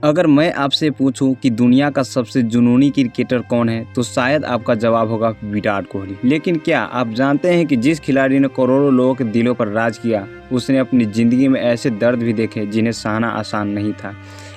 अगर मैं आपसे पूछूं कि दुनिया का सबसे जुनूनी क्रिकेटर कौन है तो शायद आपका जवाब होगा विराट कोहली। लेकिन क्या आप जानते हैं कि जिस खिलाड़ी ने करोड़ों लोगों के दिलों पर राज किया, उसने अपनी ज़िंदगी में ऐसे दर्द भी देखे जिन्हें सहना आसान नहीं था।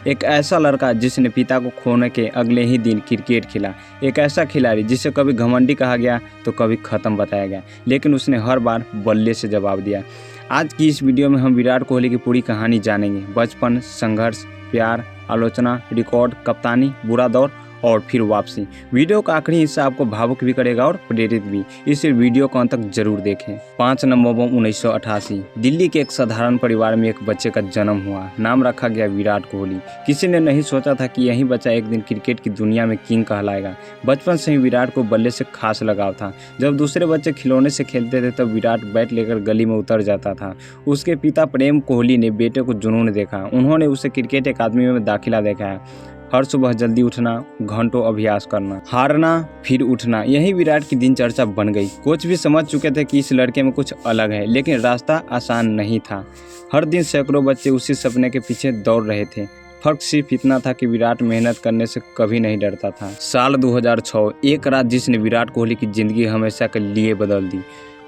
एक ऐसा लड़का जिसने पिता को खोने के अगले ही दिन क्रिकेट खेला। एक ऐसा खिलाड़ी जिसे कभी घमंडी कहा गया तो कभी ख़त्म बताया गया, लेकिन उसने हर बार बल्ले से जवाब दिया। आज की इस वीडियो में हम विराट कोहली की पूरी कहानी जानेंगे। बचपन, संघर्ष, प्यार, आलोचना, रिकॉर्ड, कप्तानी, बुरा दौर और फिर वापसी। वीडियो का आखिरी हिस्सा आपको भावुक भी करेगा और प्रेरित भी, इसलिए वीडियो को अंत तक जरूर देखें। 5 नवंबर 1988 दिल्ली के एक साधारण परिवार में एक बच्चे का जन्म हुआ। नाम रखा गया विराट कोहली। किसी ने नहीं सोचा था कि यही बच्चा एक दिन क्रिकेट की दुनिया में किंग कहलाएगा। बचपन से ही विराट को बल्ले से खास लगाव था। जब दूसरे बच्चे खिलौने से खेलते थे तब विराट बैट लेकर गली में उतर जाता था। उसके पिता प्रेम कोहली ने बेटे को जुनून देखा। उन्होंने उसे क्रिकेट अकादमी में दाखिला दिखाया। हर सुबह जल्दी उठना, घंटों अभ्यास करना, हारना फिर उठना, यही विराट की दिनचर्या बन गई। कोच भी समझ चुके थे कि इस लड़के में कुछ अलग है, लेकिन रास्ता आसान नहीं था। हर दिन सैकड़ों बच्चे उसी सपने के पीछे दौड़ रहे थे। फर्क सिर्फ इतना था कि विराट मेहनत करने से कभी नहीं डरता था। साल 2006 एक रात जिसने विराट कोहली की जिंदगी हमेशा के लिए बदल दी।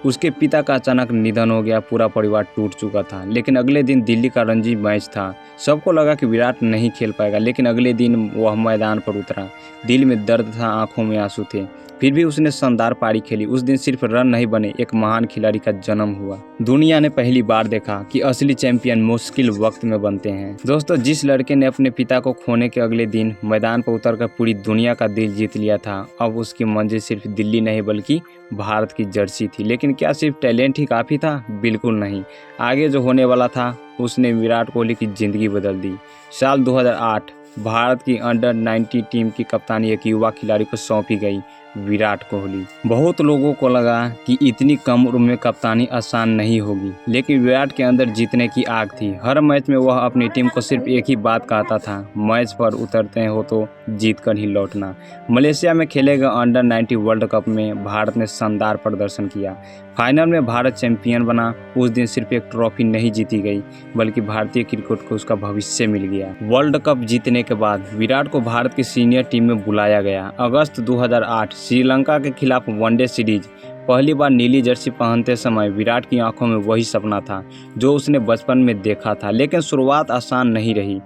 उसके पिता का अचानक निधन हो गया। पूरा परिवार टूट चुका था। लेकिन अगले दिन दिल्ली का रणजी मैच था। सबको लगा कि विराट नहीं खेल पाएगा, लेकिन अगले दिन वह मैदान पर उतरा। दिल में दर्द था, आंखों में आंसू थे, फिर भी उसने शानदार पारी खेली। उस दिन सिर्फ रन नहीं बने, एक महान खिलाड़ी का जन्म हुआ। दुनिया ने पहली बार देखा कि असली चैंपियन मुश्किल वक्त में बनते हैं। दोस्तों, जिस लड़के ने अपने पिता को खोने के अगले दिन मैदान पर उतरकर पूरी दुनिया का दिल जीत लिया था, अब उसकी मंजिल सिर्फ दिल्ली नहीं बल्कि भारत की जर्सी थी। लेकिन क्या सिर्फ टैलेंट ही काफ़ी था? बिल्कुल नहीं। आगे जो होने वाला था उसने विराट कोहली की ज़िंदगी बदल दी। साल 2008 भारत की अंडर 90 टीम की कप्तानी एक युवा खिलाड़ी को सौंपी गई, विराट कोहली। बहुत लोगों को लगा कि इतनी कम उम्र में कप्तानी आसान नहीं होगी, लेकिन विराट के अंदर जीतने की आग थी। हर मैच में वह अपनी टीम को सिर्फ एक ही बात कहता था, मैच पर उतरते हो तो जीत कर ही लौटना। मलेशिया में खेले गए अंडर 90 वर्ल्ड कप में भारत ने शानदार प्रदर्शन किया। फाइनल में भारत चैंपियन बना। उस दिन सिर्फ एक ट्रॉफी नहीं जीती गई, बल्कि भारतीय क्रिकेट को उसका भविष्य मिल गया। वर्ल्ड कप जीतने के बाद विराट को भारत की सीनियर टीम में बुलाया गया। अगस्त 2008 श्रीलंका के खिलाफ वनडे सीरीज। पहली बार नीली जर्सी पहनते समय विराट की आंखों में वही सपना था जो उसने बचपन में देखा था। लेकिन शुरुआत आसान नहीं रही।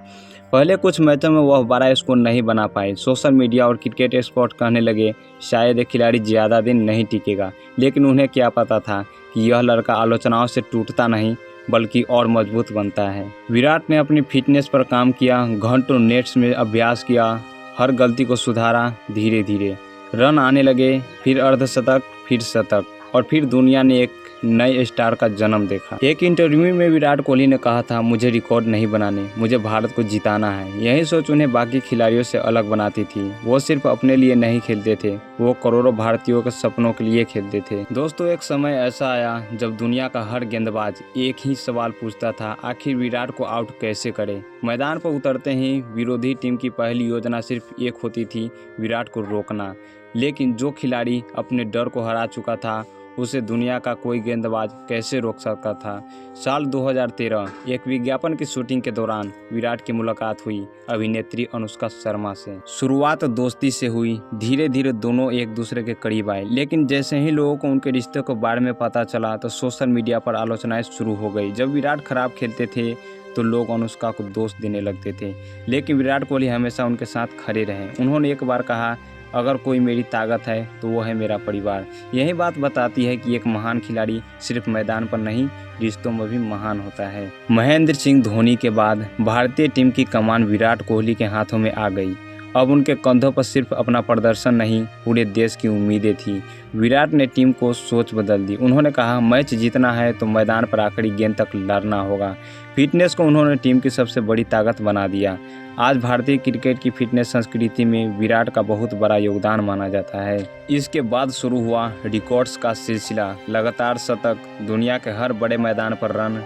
पहले कुछ मैचों में वह बड़ा स्कोर नहीं बना पाए। सोशल मीडिया और क्रिकेट एक्सपर्ट कहने लगे शायद एक खिलाड़ी ज़्यादा दिन नहीं टिकेगा। लेकिन उन्हें क्या पता था कि यह लड़का आलोचनाओं से टूटता नहीं बल्कि और मजबूत बनता है। विराट ने अपनी फिटनेस पर काम किया, घंटों नेट्स में अभ्यास किया, हर गलती को सुधारा। धीरे धीरे रन आने लगे, फिर अर्धशतक, फिर शतक, और फिर दुनिया ने एक नए स्टार का जन्म देखा। एक इंटरव्यू में विराट कोहली ने कहा था, मुझे रिकॉर्ड नहीं बनाने, मुझे भारत को जिताना है। यही सोच उन्हें बाकी खिलाड़ियों से अलग बनाती थी। वो सिर्फ अपने लिए नहीं खेलते थे, वो करोड़ों भारतीयों के सपनों के लिए खेलते थे। दोस्तों, एक समय ऐसा आया जब दुनिया का हर गेंदबाज एक ही सवाल पूछता था, आखिर विराट को आउट कैसे करे। मैदान पर उतरते ही विरोधी टीम की पहली योजना सिर्फ एक होती थी, विराट को रोकना। लेकिन जो खिलाड़ी अपने डर को हरा चुका था, उसे दुनिया का कोई गेंदबाज कैसे रोक सकता था। साल 2013 एक विज्ञापन की शूटिंग के दौरान विराट की मुलाकात हुई अभिनेत्री अनुष्का शर्मा से। शुरुआत दोस्ती से हुई, धीरे धीरे दोनों एक दूसरे के करीब आए। लेकिन जैसे ही लोगों को उनके रिश्ते के बारे में पता चला तो सोशल मीडिया पर आलोचनाएं शुरू हो गई। जब विराट खराब खेलते थे तो लोग अनुष्का को दोष देने लगते थे, लेकिन विराट कोहली हमेशा उनके साथ खड़े रहे। उन्होंने एक बार कहा, अगर कोई मेरी ताकत है तो वो है मेरा परिवार। यही बात बताती है कि एक महान खिलाड़ी सिर्फ मैदान पर नहीं, रिश्तों में भी महान होता है। महेंद्र सिंह धोनी के बाद भारतीय टीम की कमान विराट कोहली के हाथों में आ गई। अब उनके कंधों पर सिर्फ अपना प्रदर्शन नहीं, पूरे देश की उम्मीदें थी। विराट ने टीम को सोच बदल दी। उन्होंने कहा, मैच जीतना है तो मैदान पर आखिरी गेंद तक लड़ना होगा। फिटनेस को उन्होंने टीम की सबसे बड़ी ताकत बना दिया। आज भारतीय क्रिकेट की फिटनेस संस्कृति में विराट का बहुत बड़ा योगदान माना जाता है। इसके बाद शुरू हुआ रिकॉर्ड्स का सिलसिला। लगातार शतक, दुनिया के हर बड़े मैदान पर रन,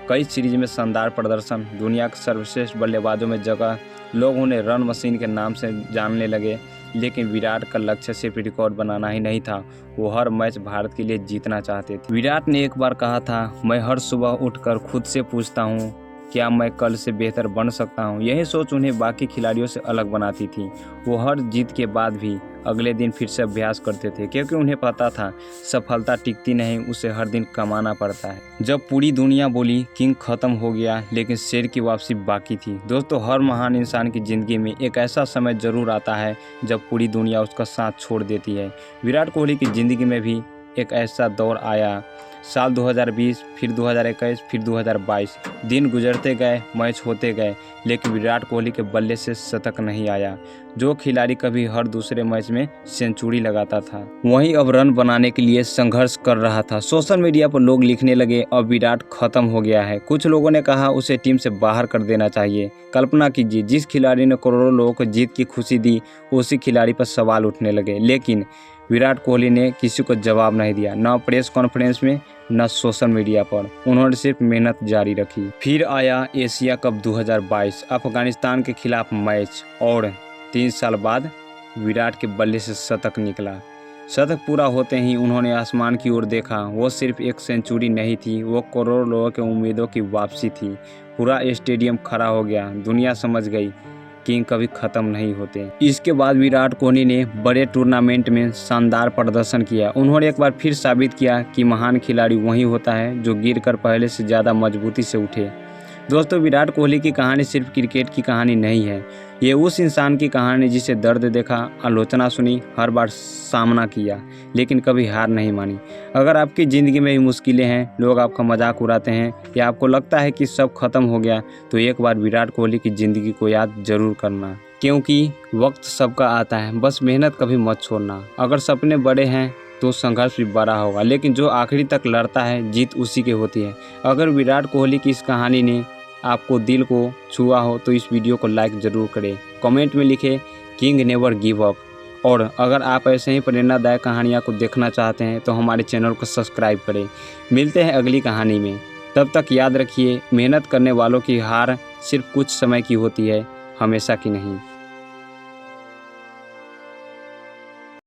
कई सीरीज में शानदार प्रदर्शन, दुनिया के सर्वश्रेष्ठ बल्लेबाजों में जगह। लोग उन्हें रन मशीन के नाम से जानने लगे। लेकिन विराट का लक्ष्य सिर्फ रिकॉर्ड बनाना ही नहीं था, वो हर मैच भारत के लिए जीतना चाहते थे। विराट ने एक बार कहा था, मैं हर सुबह उठकर खुद से पूछता हूँ क्या मैं कल से बेहतर बन सकता हूँ? यही सोच उन्हें बाकी खिलाड़ियों से अलग बनाती थी। वो हर जीत के बाद भी अगले दिन फिर से अभ्यास करते थे, क्योंकि उन्हें पता था सफलता टिकती नहीं, उसे हर दिन कमाना पड़ता है। जब पूरी दुनिया बोली किंग खत्म हो गया, लेकिन शेर की वापसी बाकी थी। दोस्तों, हर महान इंसान की जिंदगी में एक ऐसा समय जरूर आता है जब पूरी दुनिया उसका साथ छोड़ देती है। विराट कोहली की जिंदगी में भी एक ऐसा दौर आया। साल 2020, फिर 2021, फिर 2022। दिन गुजरते गए, मैच होते गए, लेकिन विराट कोहली के बल्ले से शतक नहीं आया। जो खिलाड़ी कभी हर दूसरे मैच में सेंचुरी लगाता था, वहीं अब रन बनाने के लिए संघर्ष कर रहा था। सोशल मीडिया पर लोग लिखने लगे, अब विराट खत्म हो गया है। कुछ लोगों ने कहा उसे टीम से बाहर कर देना चाहिए। कल्पना कीजिए, जिस खिलाड़ी ने करोड़ों लोगों को जीत की खुशी दी, उसी खिलाड़ी पर सवाल उठने लगे। लेकिन विराट कोहली ने किसी को जवाब नहीं दिया, न प्रेस कॉन्फ्रेंस में, न सोशल मीडिया पर। उन्होंने सिर्फ मेहनत जारी रखी। फिर आया एशिया कप 2022, अफगानिस्तान के खिलाफ मैच, और 3 साल बाद विराट के बल्ले से शतक निकला। शतक पूरा होते ही उन्होंने आसमान की ओर देखा। वो सिर्फ एक सेंचुरी नहीं थी, वो करोड़ों लोगों की उम्मीदों की वापसी थी। पूरा स्टेडियम खड़ा हो गया। दुनिया समझ गई किंग कभी खत्म नहीं होते। इसके बाद विराट कोहली ने बड़े टूर्नामेंट में शानदार प्रदर्शन किया। उन्होंने एक बार फिर साबित किया कि महान खिलाड़ी वही होता है जो गिरकर पहले से ज़्यादा मजबूती से उठे। दोस्तों, विराट कोहली की कहानी सिर्फ क्रिकेट की कहानी नहीं है, ये उस इंसान की कहानी जिसे दर्द देखा, आलोचना सुनी, हर बार सामना किया, लेकिन कभी हार नहीं मानी। अगर आपकी ज़िंदगी में भी मुश्किलें हैं, लोग आपका मजाक उड़ाते हैं, या आपको लगता है कि सब खत्म हो गया, तो एक बार विराट कोहली की ज़िंदगी को याद जरूर करना, क्योंकि वक्त सबका आता है। बस मेहनत कभी मत छोड़ना। अगर सपने बड़े हैं तो संघर्ष भी बड़ा होगा, लेकिन जो आखिरी तक लड़ता है, जीत उसी की होती है। अगर विराट कोहली की इस कहानी ने आपको दिल को छुआ हो तो इस वीडियो को लाइक ज़रूर करें। कमेंट में लिखें किंग नेवर गिव अप। और अगर आप ऐसे ही प्रेरणादायक कहानियाँ को देखना चाहते हैं तो हमारे चैनल को सब्सक्राइब करें। मिलते हैं अगली कहानी में। तब तक याद रखिए, मेहनत करने वालों की हार सिर्फ कुछ समय की होती है, हमेशा की नहीं।